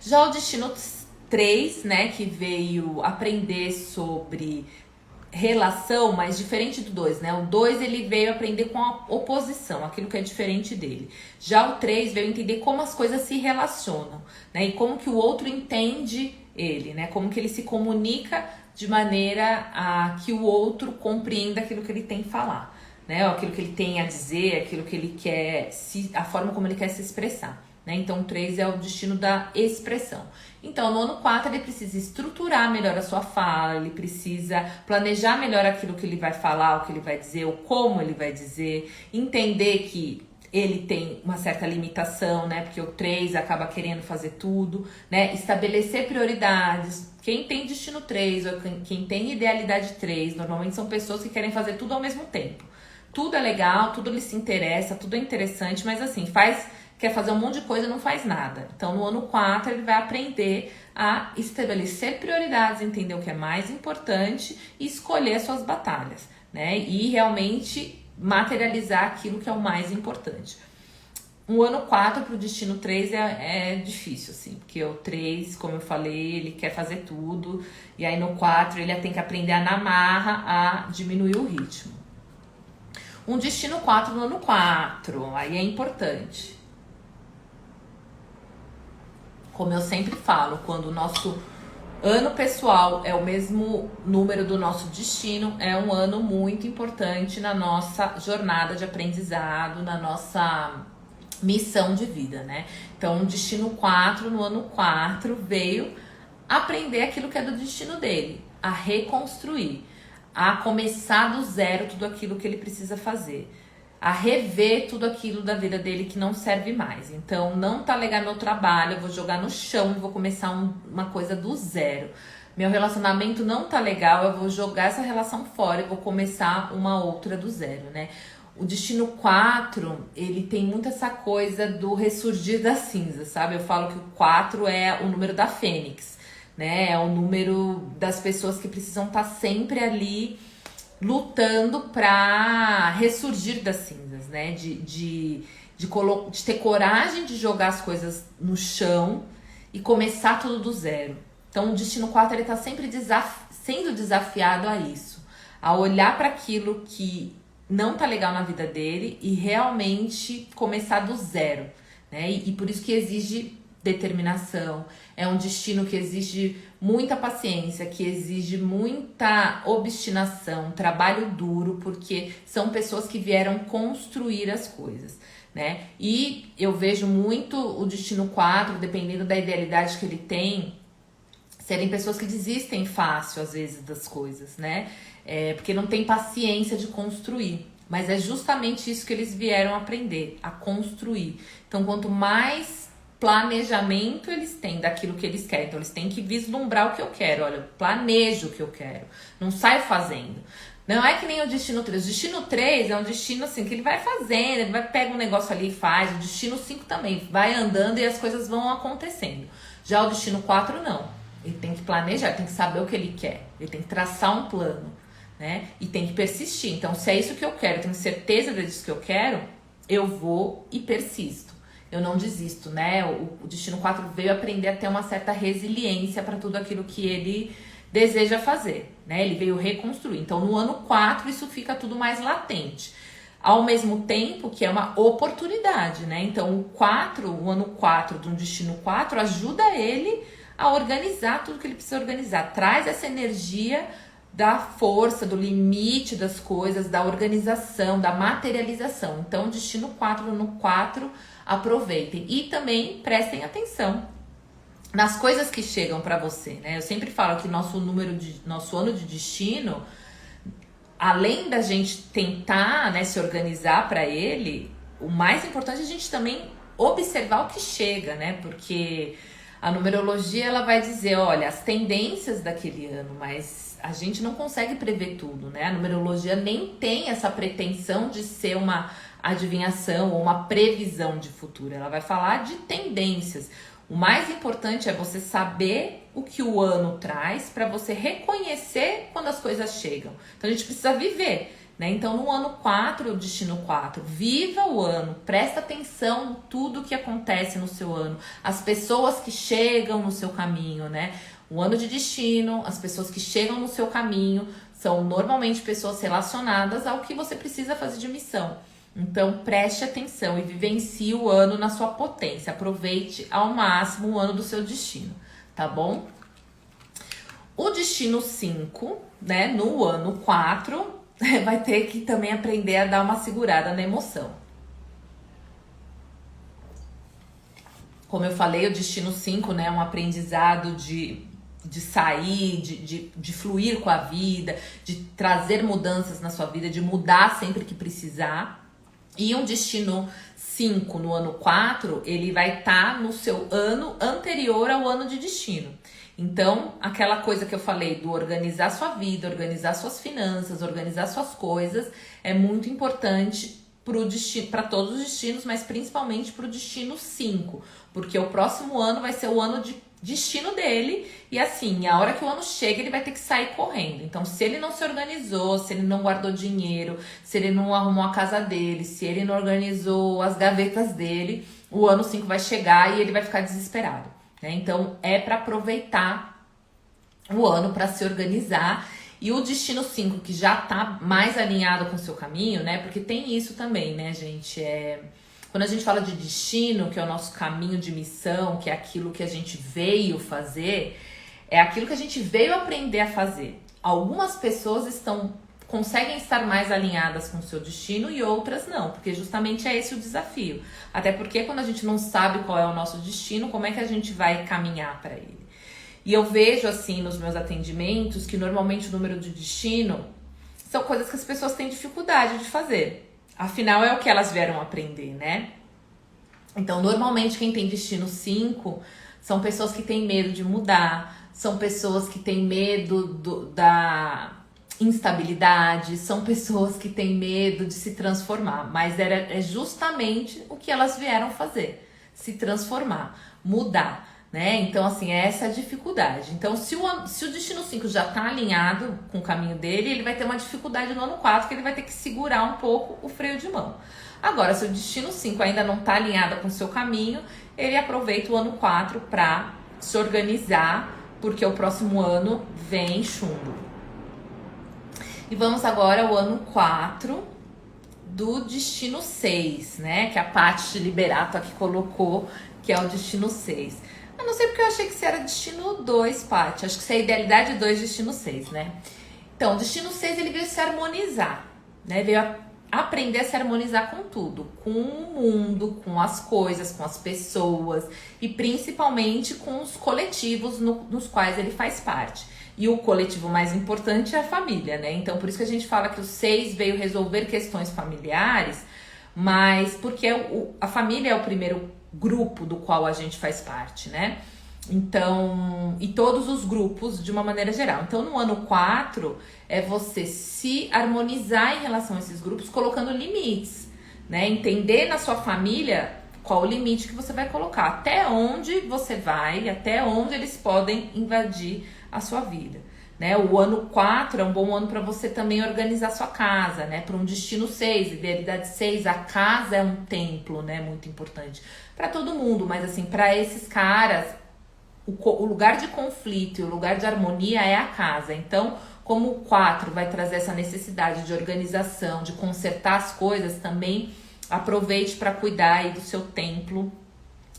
Já o destino 3, né, que veio aprender sobre relação, mas diferente do 2, né? O 2 ele veio aprender com a oposição, aquilo que é diferente dele. Já o 3 veio entender como as coisas se relacionam, né? E como que o outro entende ele, né? Como que ele se comunica de maneira a que o outro compreenda aquilo que ele tem que falar, né? Ou aquilo que ele tem a dizer, aquilo que ele quer, a forma como ele quer se expressar, né? Então o 3 é o destino da expressão. Então, no ano 4, ele precisa estruturar melhor a sua fala, ele precisa planejar melhor aquilo que ele vai falar, o que ele vai dizer, o como ele vai dizer, entender que ele tem uma certa limitação, né? Porque o 3 acaba querendo fazer tudo, né? Estabelecer prioridades. Quem tem destino 3 ou quem tem idealidade 3, normalmente são pessoas que querem fazer tudo ao mesmo tempo. Tudo é legal, tudo lhe se interessa, tudo é interessante, mas assim, quer fazer um monte de coisa e não faz nada. Então, no ano 4, ele vai aprender a estabelecer prioridades, entender o que é mais importante e escolher as suas batalhas, né? E realmente materializar aquilo que é o mais importante. O ano 4 para o destino 3 é difícil, assim, porque o 3, como eu falei, ele quer fazer tudo, e aí no 4 ele tem que aprender na marra a diminuir o ritmo. Um destino 4 no ano 4, aí é importante. Como eu sempre falo, quando o nosso ano pessoal é o mesmo número do nosso destino, é um ano muito importante na nossa jornada de aprendizado, na nossa missão de vida, né? Então, o destino 4, no ano 4, veio aprender aquilo que é do destino dele, a reconstruir, a começar do zero tudo aquilo que ele precisa fazer, a rever tudo aquilo da vida dele que não serve mais. Então, não tá legal meu trabalho, eu vou jogar no chão e vou começar uma coisa do zero. Meu relacionamento não tá legal, eu vou jogar essa relação fora e vou começar uma outra do zero, né? O destino 4, ele tem muito essa coisa do ressurgir das cinzas, sabe? Eu falo que o 4 é o número da fênix, né? É o número das pessoas que precisam estar sempre ali lutando para ressurgir das cinzas, né? De ter coragem de jogar as coisas no chão e começar tudo do zero. Então, o destino 4 ele tá sempre sendo desafiado a isso, a olhar para aquilo que não tá legal na vida dele e realmente começar do zero, né? E por isso que exige determinação, é um destino que exige muita paciência, que exige muita obstinação, trabalho duro, porque são pessoas que vieram construir as coisas, né? E eu vejo muito o destino 4, dependendo da idealidade que ele tem, serem pessoas que desistem fácil, às vezes, das coisas, né? Porque não tem paciência de construir. Mas é justamente isso que eles vieram aprender, a construir. Então, quanto mais planejamento eles têm daquilo que eles querem, então eles têm que vislumbrar o que eu quero. Olha, eu planejo o que eu quero, não saio fazendo. Não é que nem o destino 3. O destino 3 é um destino assim que ele vai fazendo, ele vai pega um negócio ali e faz. O destino 5 também vai andando e as coisas vão acontecendo. Já o destino 4 não. Ele tem que planejar, tem que saber o que ele quer, ele tem que traçar um plano, né? E tem que persistir. Então, se é isso que eu quero, eu tenho certeza disso que eu quero, eu vou e persisto. Eu não desisto, né? O destino 4 veio aprender a ter uma certa resiliência para tudo aquilo que ele deseja fazer, né? Ele veio reconstruir. Então, no ano 4, isso fica tudo mais latente. Ao mesmo tempo que é uma oportunidade, né? Então, o ano 4 de um destino 4 ajuda ele a organizar tudo que ele precisa organizar. Traz essa energia da força, do limite das coisas, da organização, da materialização. Então, destino 4 no 4, aproveitem. E também prestem atenção nas coisas que chegam para você, né? Eu sempre falo que nosso ano de destino, além da gente tentar, né, se organizar para ele, o mais importante é a gente também observar o que chega, né? Porque a numerologia, ela vai dizer, olha, as tendências daquele ano, mas a gente não consegue prever tudo, né? A numerologia nem tem essa pretensão de ser uma adivinhação ou uma previsão de futuro. Ela vai falar de tendências. O mais importante é você saber o que o ano traz para você reconhecer quando as coisas chegam. Então a gente precisa viver, né? Então no ano 4, o destino 4, viva o ano, presta atenção em tudo que acontece no seu ano, as pessoas que chegam no seu caminho, né? O ano de destino, as pessoas que chegam no seu caminho são normalmente pessoas relacionadas ao que você precisa fazer de missão. Então, preste atenção e vivencie o ano na sua potência. Aproveite ao máximo o ano do seu destino, tá bom? O destino 5, né, no ano 4, vai ter que também aprender a dar uma segurada na emoção. Como eu falei, o destino 5, né, é um aprendizado de sair, de fluir com a vida, de trazer mudanças na sua vida, de mudar sempre que precisar. E um destino 5 no ano 4, ele vai estar no seu ano anterior ao ano de destino. Então, aquela coisa que eu falei do organizar sua vida, organizar suas finanças, organizar suas coisas, é muito importante para todos os destinos, mas principalmente para o destino 5, porque o próximo ano vai ser o ano de destino dele, e assim, a hora que o ano chega, ele vai ter que sair correndo. Então, se ele não se organizou, se ele não guardou dinheiro, se ele não arrumou a casa dele, se ele não organizou as gavetas dele, o ano 5 vai chegar e ele vai ficar desesperado, né? Então, é para aproveitar o ano para se organizar. E o destino 5, que já tá mais alinhado com o seu caminho, né? Porque tem isso também, né, gente? Quando a gente fala de destino, que é o nosso caminho de missão, que é aquilo que a gente veio fazer, é aquilo que a gente veio aprender a fazer. Algumas pessoas conseguem estar mais alinhadas com o seu destino e outras não, porque justamente é esse o desafio. Até porque quando a gente não sabe qual é o nosso destino, como é que a gente vai caminhar para ele? E eu vejo assim nos meus atendimentos que normalmente o número de destino são coisas que as pessoas têm dificuldade de fazer. Afinal, é o que elas vieram aprender, né? Então, normalmente, quem tem destino 5 são pessoas que têm medo de mudar, são pessoas que têm medo da instabilidade, são pessoas que têm medo de se transformar. Mas é justamente o que elas vieram fazer, se transformar, mudar, né? Então, assim, é essa a dificuldade. Então, se o destino 5 já tá alinhado com o caminho dele, ele vai ter uma dificuldade no ano 4, que ele vai ter que segurar um pouco o freio de mão. Agora, se o destino 5 ainda não tá alinhado com o seu caminho, ele aproveita o ano 4 para se organizar, porque o próximo ano vem chumbo. E vamos agora ao ano 4 do destino 6, né? Que a Paty Liberato aqui colocou, que é o destino 6. Eu não sei porque eu achei que isso era destino 2, Paty. Acho que isso é idealidade 2, destino 6, né? Então, o destino 6, ele veio se harmonizar, né? Veio aprender a se harmonizar com tudo, com o mundo, com as coisas, com as pessoas e principalmente com os coletivos nos quais ele faz parte. E o coletivo mais importante é a família, né? Então, por isso que a gente fala que o 6 veio resolver questões familiares, mas porque a família é o primeiro grupo do qual a gente faz parte, né? Então, e todos os grupos de uma maneira geral. Então, no ano 4, é você se harmonizar em relação a esses grupos, colocando limites, né? Entender na sua família qual o limite que você vai colocar, até onde você vai, até onde eles podem invadir a sua vida, né? O ano 4 é um bom ano para você também organizar sua casa, né? Para um destino 6, idealidade 6, a casa é um templo, né? Muito importante para todo mundo, mas assim, para esses caras, o lugar de conflito e o lugar de harmonia é a casa. Então, como o 4 vai trazer essa necessidade de organização, de consertar as coisas, também aproveite para cuidar aí do seu templo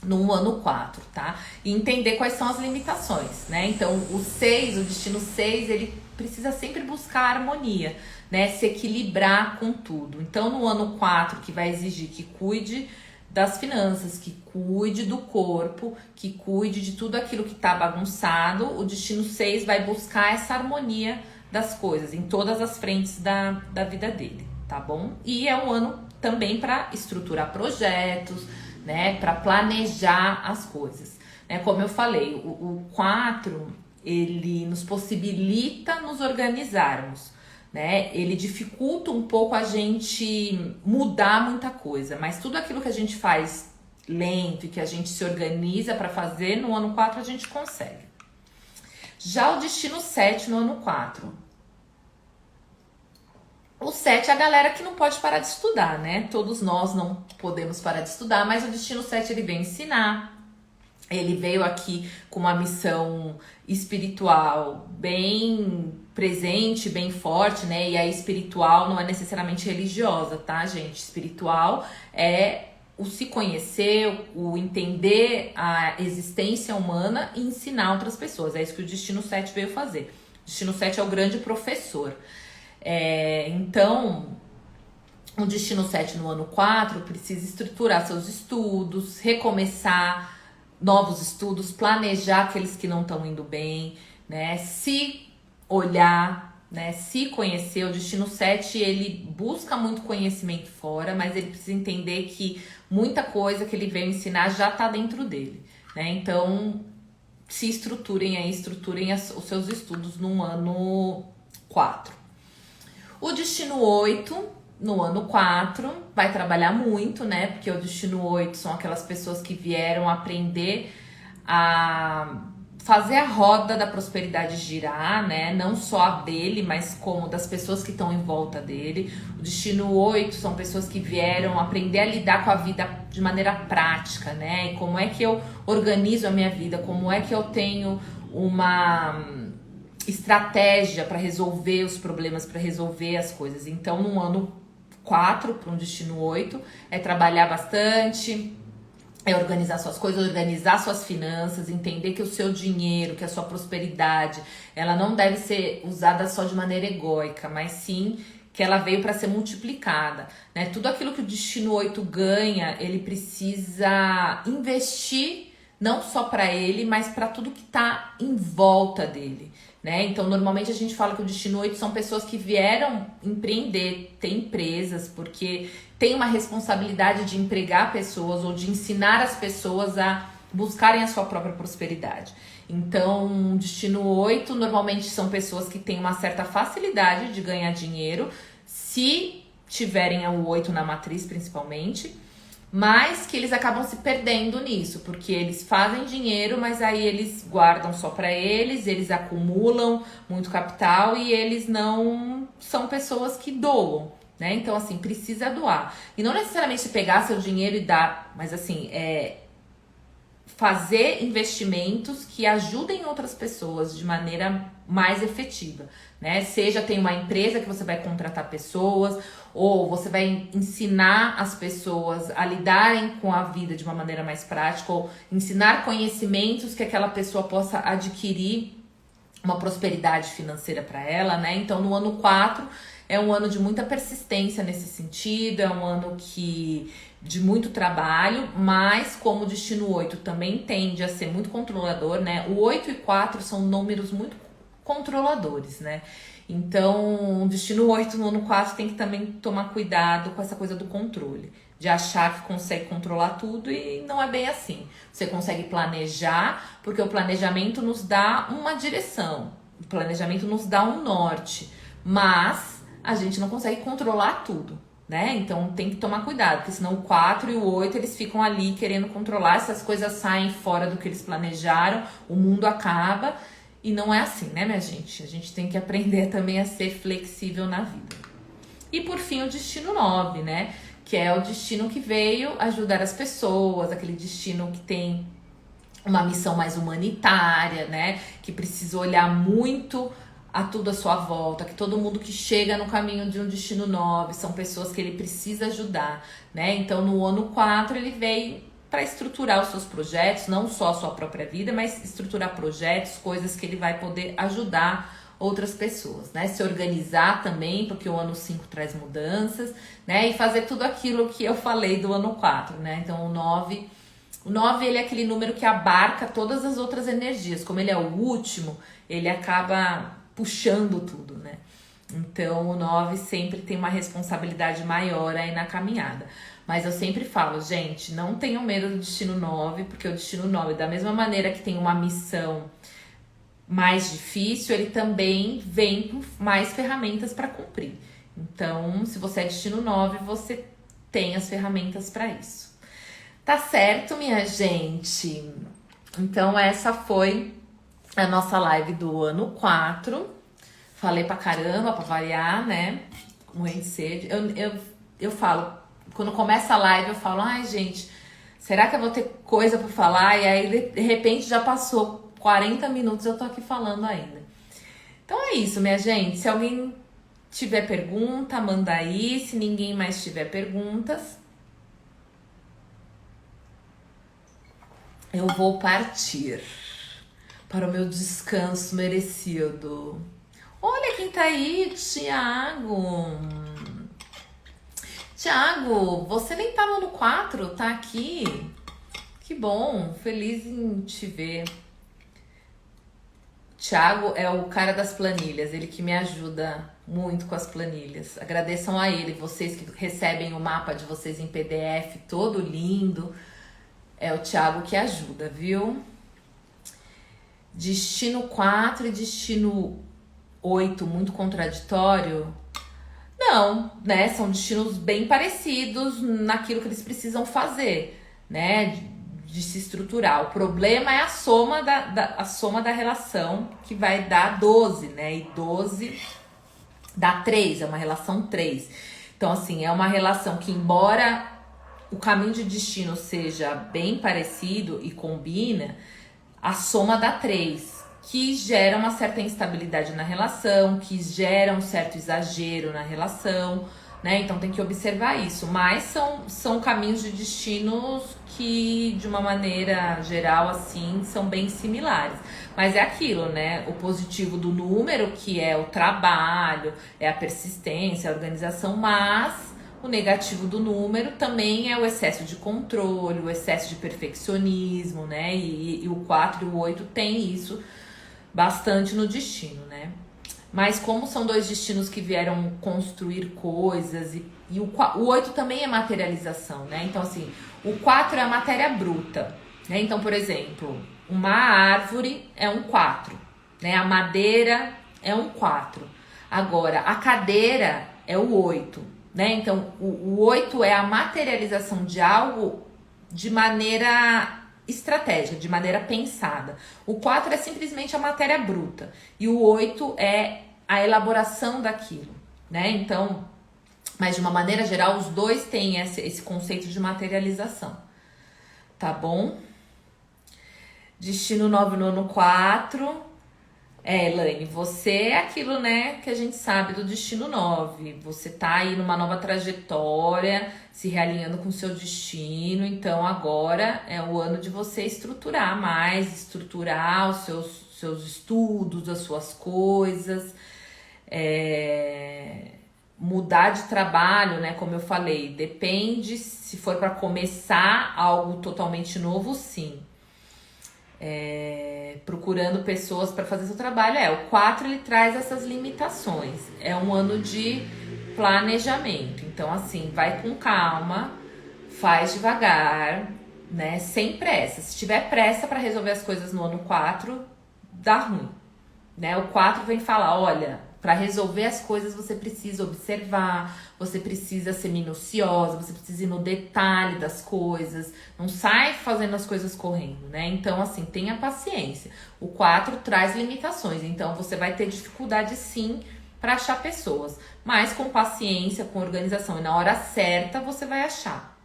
no ano 4, tá? E entender quais são as limitações, né? Então, o 6, o destino 6, ele precisa sempre buscar harmonia, né? Se equilibrar com tudo. Então, no ano 4, que vai exigir que cuide das finanças, que cuide do corpo, que cuide de tudo aquilo que tá bagunçado, o destino 6 vai buscar essa harmonia das coisas em todas as frentes da vida dele, tá bom? E é um ano também para estruturar projetos, né, para planejar as coisas, né? Como eu falei, o 4, ele nos possibilita nos organizarmos, né? Ele dificulta um pouco a gente mudar muita coisa, mas tudo aquilo que a gente faz lento e que a gente se organiza para fazer no ano 4 a gente consegue. Já o destino 7 no ano 4. O 7 é a galera que não pode parar de estudar, né? Todos nós não podemos parar de estudar, mas o destino 7 ele vem ensinar. Ele veio aqui com uma missão espiritual bem presente, bem forte, né? E a espiritual não é necessariamente religiosa, tá, gente? Espiritual é o se conhecer, o entender a existência humana e ensinar outras pessoas. É isso que o destino 7 veio fazer. O destino 7 é o grande professor. Então, o destino 7 no ano 4 precisa estruturar seus estudos, recomeçar novos estudos, planejar aqueles que não estão indo bem, né? Se olhar, né? Se conhecer. O destino 7, ele busca muito conhecimento fora, mas ele precisa entender que muita coisa que ele veio ensinar já está dentro dele, né? Então, se estruturem aí, os seus estudos no ano 4. O destino 8, no ano 4, vai trabalhar muito, né? Porque o destino 8 são aquelas pessoas que vieram aprender a fazer a roda da prosperidade girar, né? Não só a dele, mas como das pessoas que estão em volta dele. O destino 8 são pessoas que vieram aprender a lidar com a vida de maneira prática, né? E como é que eu organizo a minha vida, como é que eu tenho uma estratégia para resolver os problemas, para resolver as coisas. Então, no ano 4, para um destino 8, é trabalhar bastante, é organizar suas coisas, organizar suas finanças, entender que o seu dinheiro, que a sua prosperidade, ela não deve ser usada só de maneira egóica, mas sim que ela veio para ser multiplicada, né? Tudo aquilo que o destino 8 ganha, ele precisa investir não só para ele, mas para tudo que está em volta dele, né? Então, normalmente a gente fala que o destino 8 são pessoas que vieram empreender, ter empresas, porque tem uma responsabilidade de empregar pessoas ou de ensinar as pessoas a buscarem a sua própria prosperidade. Então, destino 8 normalmente são pessoas que têm uma certa facilidade de ganhar dinheiro, se tiverem o 8 na matriz principalmente, mas que eles acabam se perdendo nisso, porque eles fazem dinheiro, mas aí eles guardam só para eles acumulam muito capital e eles não são pessoas que doam, né? Então, assim, precisa doar. E não necessariamente pegar seu dinheiro e dar, mas assim, fazer investimentos que ajudem outras pessoas de maneira mais efetiva, né? Seja tem uma empresa que você vai contratar pessoas, ou você vai ensinar as pessoas a lidarem com a vida de uma maneira mais prática, ou ensinar conhecimentos que aquela pessoa possa adquirir uma prosperidade financeira para ela, né? Então, no ano 4 é um ano de muita persistência nesse sentido, é um ano que de muito trabalho, mas como o destino 8 também tende a ser muito controlador, né? O 8 e 4 são números muito controladores, né? Então, o destino 8 no ano 4 tem que também tomar cuidado com essa coisa do controle, de achar que consegue controlar tudo e não é bem assim. Você consegue planejar, porque o planejamento nos dá uma direção, o planejamento nos dá um norte, mas a gente não consegue controlar tudo, né? Então tem que tomar cuidado, porque senão o 4 e o 8 eles ficam ali querendo controlar, essas coisas saem fora do que eles planejaram, o mundo acaba. E não é assim, né, minha gente? A gente tem que aprender também a ser flexível na vida. E por fim, o destino 9, né? Que é o destino que veio ajudar as pessoas, aquele destino que tem uma missão mais humanitária, né? Que precisa olhar muito a tudo à sua volta, que todo mundo que chega no caminho de um destino 9 são pessoas que ele precisa ajudar, né? Então, no ano 4, ele veio para estruturar os seus projetos, não só a sua própria vida, mas estruturar projetos, coisas que ele vai poder ajudar outras pessoas, né? Se organizar também, porque o ano 5 traz mudanças, né? E fazer tudo aquilo que eu falei do ano 4, né? Então, o 9 ele é aquele número que abarca todas as outras energias. Como ele é o último, ele acaba puxando tudo, né? Então, o 9 sempre tem uma responsabilidade maior aí na caminhada. Mas eu sempre falo, gente, não tenham medo do destino 9, porque o destino 9, da mesma maneira que tem uma missão mais difícil, ele também vem com mais ferramentas para cumprir. Então, se você é destino 9, você tem as ferramentas para isso. Tá certo, minha gente? Então, essa foi a nossa live do ano 4. Falei pra caramba, pra variar, né? Morrendo de sede. Eu falo, quando começa a live, eu falo, ai, gente, será que eu vou ter coisa pra falar? E aí, de repente, já passou 40 minutos, eu tô aqui falando ainda. Então é isso, minha gente. Se alguém tiver pergunta, manda aí. Se ninguém mais tiver perguntas, eu vou partir para o meu descanso merecido. Olha quem tá aí, Thiago. Thiago, você nem tava no 4, tá aqui. Que bom, feliz em te ver. Thiago é o cara das planilhas, ele que me ajuda muito com as planilhas. Agradeçam a ele, vocês que recebem o mapa de vocês em PDF todo lindo. É o Thiago que ajuda, viu? Destino 4 e destino 8, muito contraditório? Não, né? São destinos bem parecidos naquilo que eles precisam fazer, né? De se estruturar. O problema é a soma a soma da relação, que vai dar 12, né? E 12 dá 3, é uma relação 3. Então, assim, é uma relação que, embora o caminho de destino seja bem parecido e combina, a soma dá 3, que gera uma certa instabilidade na relação, que gera um certo exagero na relação, né? Então tem que observar isso. Mas são caminhos de destinos que, de uma maneira geral, assim, são bem similares. Mas é aquilo, né? O positivo do número, que é o trabalho, é a persistência, a organização, mas o negativo do número também é o excesso de controle, o excesso de perfeccionismo, né? E o 4 e o 8 tem isso bastante no destino, né? Mas como são dois destinos que vieram construir coisas e o 8 também é materialização, né? Então, assim, o 4 é a matéria bruta, né? Então, por exemplo, uma árvore é um 4, né? A madeira é um 4. Agora, a cadeira é o 8, né? Então, o 8 é a materialização de algo de maneira estratégica, de maneira pensada. O 4 é simplesmente a matéria bruta e o 8 é a elaboração daquilo, né? Então, mas de uma maneira geral, os dois têm esse conceito de materialização, tá bom? Destino 9 no ano 4. Elaine, você é aquilo, né, que a gente sabe do destino 9. Você tá aí numa nova trajetória, se realinhando com o seu destino. Então agora é o ano de você estruturar mais, estruturar os seus estudos, das suas coisas. Mudar de trabalho, né? Como eu falei, depende, se for para começar algo totalmente novo, sim. Procurando pessoas para fazer seu trabalho. O 4 ele traz essas limitações. É um ano de planejamento. Então, assim, vai com calma, faz devagar, né? Sem pressa. Se tiver pressa para resolver as coisas no ano 4, dá ruim, né? O 4 vem falar, olha, para resolver as coisas você precisa observar, você precisa ser minuciosa, você precisa ir no detalhe das coisas, não sai fazendo as coisas correndo, né? Então, assim, tenha paciência. O 4 traz limitações, então você vai ter dificuldade sim para achar pessoas, mas com paciência, com organização e na hora certa você vai achar.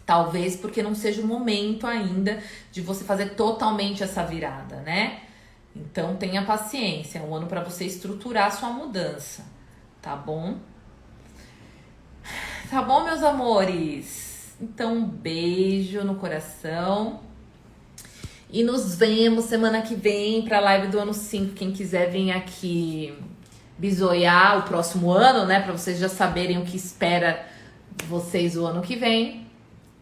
Talvez porque não seja o momento ainda de você fazer totalmente essa virada, né? Então tenha paciência, é um ano para você estruturar a sua mudança, tá bom? Tá bom, meus amores? Então um beijo no coração e nos vemos semana que vem para a live do ano 5. Quem quiser vir aqui bisoiar o próximo ano, né? Para vocês já saberem o que espera de vocês o ano que vem.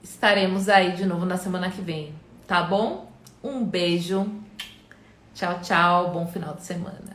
Estaremos aí de novo na semana que vem, tá bom? Um beijo. Tchau, tchau. Bom final de semana.